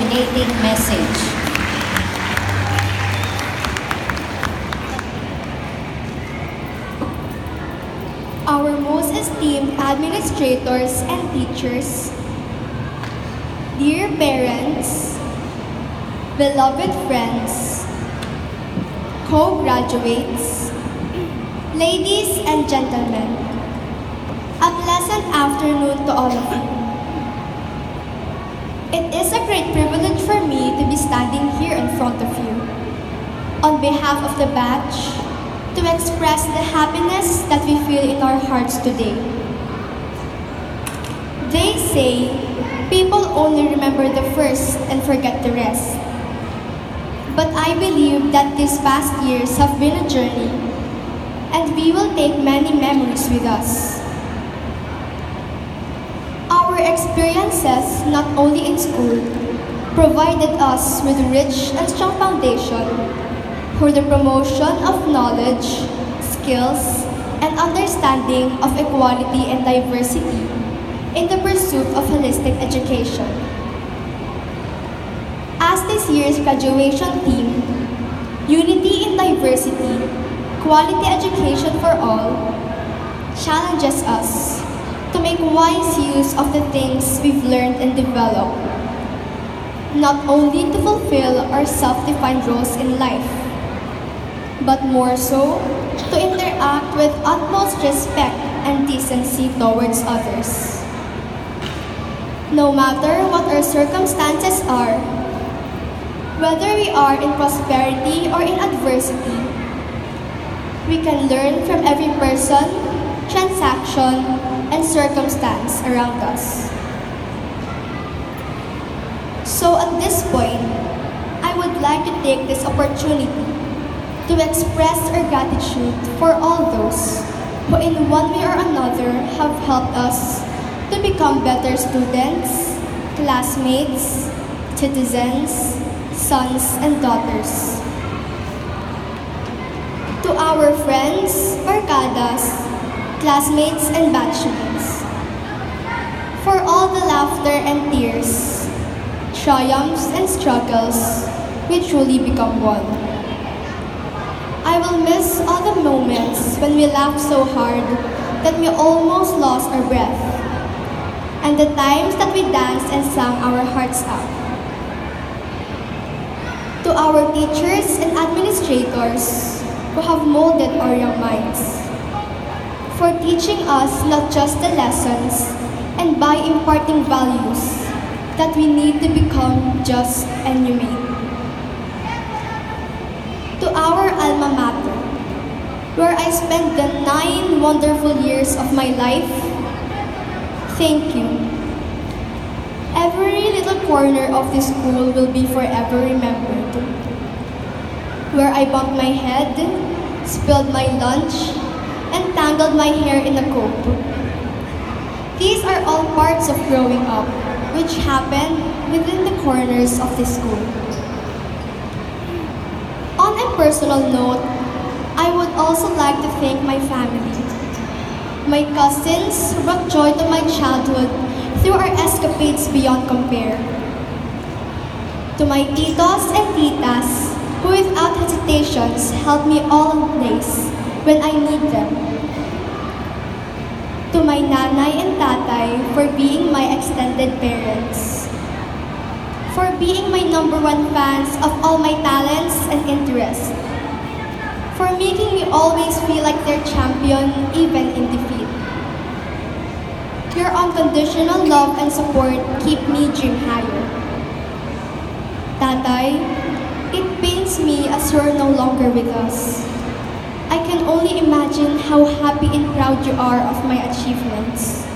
culminating message. Our most esteemed administrators and teachers, dear parents, beloved friends, co-graduates, ladies and gentlemen, a pleasant afternoon to all of you. It is a great privilege for me to be standing here in front of you, on behalf of the batch, to express the happiness that we feel in our hearts today. They say people only remember the first and forget the rest. But I believe that these past years have been a journey, and we will take many memories with us. Our experiences, not only in school, provided us with a rich and strong foundation for the promotion of knowledge, skills, and understanding of equality and diversity in the pursuit of holistic education. As this year's graduation theme, Unity in Diversity, Quality Education for All, challenges us to make wise use of the things we've learned and developed, not only to fulfill our self-defined roles in life, but more so to interact with utmost respect and decency towards others. No matter what our circumstances are, whether we are in prosperity or in adversity, we can learn from every person, transaction, and circumstance around us. So at this point, I would like to take this opportunity to express our gratitude for all those who in one way or another have helped us to become better students, classmates, citizens, sons and daughters. To our friends, barkadas, classmates and batchmates, for all the laughter and tears, triumphs and struggles, we truly become one. I will miss all the moments when we laughed so hard that we almost lost our breath, and the times that we danced and sang our hearts out. To our teachers and administrators who have molded our young minds, for teaching us not just the lessons and by imparting values that we need to become just and humane. To our alma mater, where I spent the 9 wonderful years of my life, thank you. Every little corner of this school will be forever remembered. Where I bumped my head, spilled my lunch, and tangled my hair in a comb. These are all parts of growing up, which happen within the corners of this school. On a personal note, I would also like to thank my family. My cousins who brought joy to my childhood through our escapades beyond compare. To my titos and titas who without hesitations help me all in place when I need them. To my nanay and tatay for being my extended parents. For being my #1 fans of all my talents and interests. For making me always feel like their champion even in defeat. Your unconditional love and support keep me dream higher. Tatay, it pains me as you're no longer with us. I can only imagine how happy and proud you are of my achievements.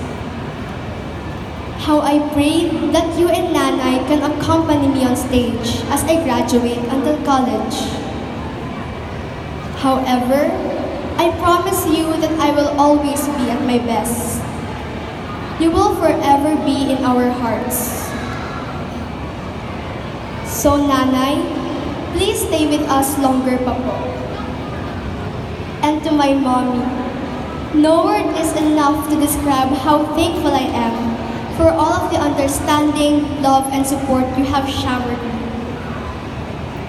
How I pray that you and Nanay can accompany me on stage as I graduate until college. However, I promise you that I will always be at my best. You will forever be in our hearts. So Nanay, please stay with us longer pa po. And to my mommy, no word is enough to describe how thankful I am for all of the understanding, love, and support you have showered me.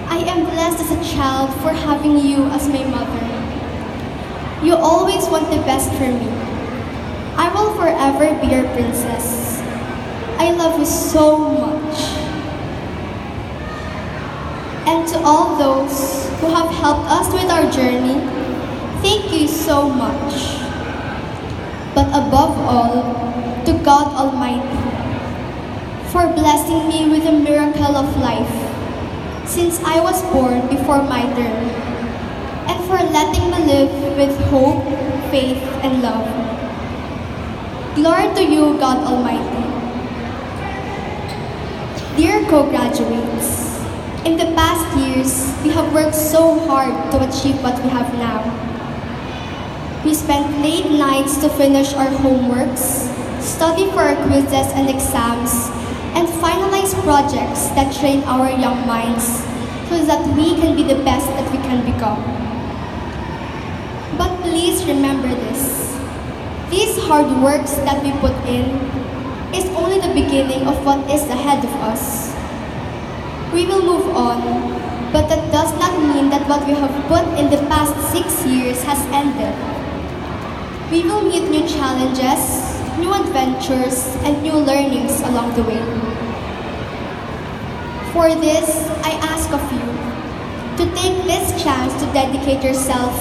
I am blessed as a child for having you as my mother. You always want the best for me. I will forever be your princess. I love you so much. And to all those who have helped us with our journey, thank you so much. But above all, to God Almighty, for blessing me with the miracle of life, since I was born before my turn, and for letting me live with hope, faith, and love. Glory to you, God Almighty. Dear co-graduates, in the past years, we have worked so hard to achieve what we have now. We spent late nights to finish our homeworks, study for our quizzes and exams, and finalize projects that train our young minds so that we can be the best that we can become. But please remember this. These hard works that we put in is only the beginning of what is ahead of us. We will move on, but that does not mean that what we have put in the past 6 years has ended. We will meet new challenges, new adventures, and new learnings along the way. For this, I ask of you to take this chance to dedicate yourself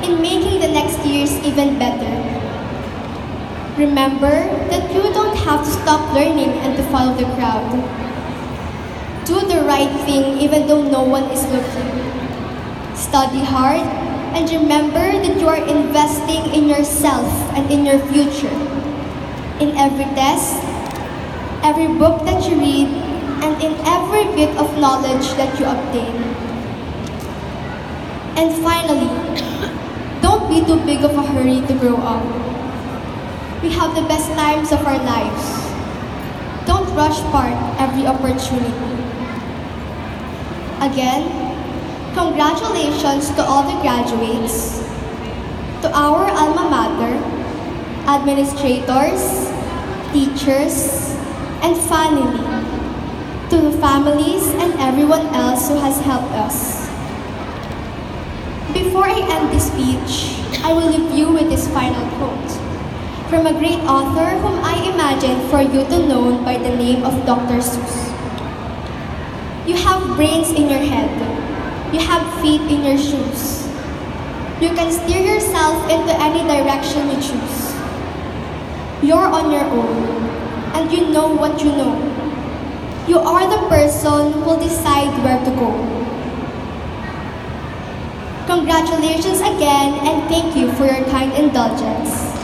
in making the next years even better. Remember that you don't have to stop learning and to follow the crowd. Do the right thing even though no one is looking. Study hard and remember that you are investing in yourself and in your future. In every test, every book that you read, and in every bit of knowledge that you obtain. And finally, don't be too big of a hurry to grow up. We have the best times of our lives. Don't rush part every opportunity. Again, congratulations to all the graduates, to our alma mater, administrators, teachers, and finally, to the families and everyone else who has helped us. Before I end this speech, I will leave you with this final quote from a great author whom I imagine for you to know by the name of Dr. Seuss. You have brains in your head. You have feet in your shoes. You can steer yourself into any direction you choose. You're on your own, and you know what you know. You are the person who will decide where to go. Congratulations again, and thank you for your kind indulgence.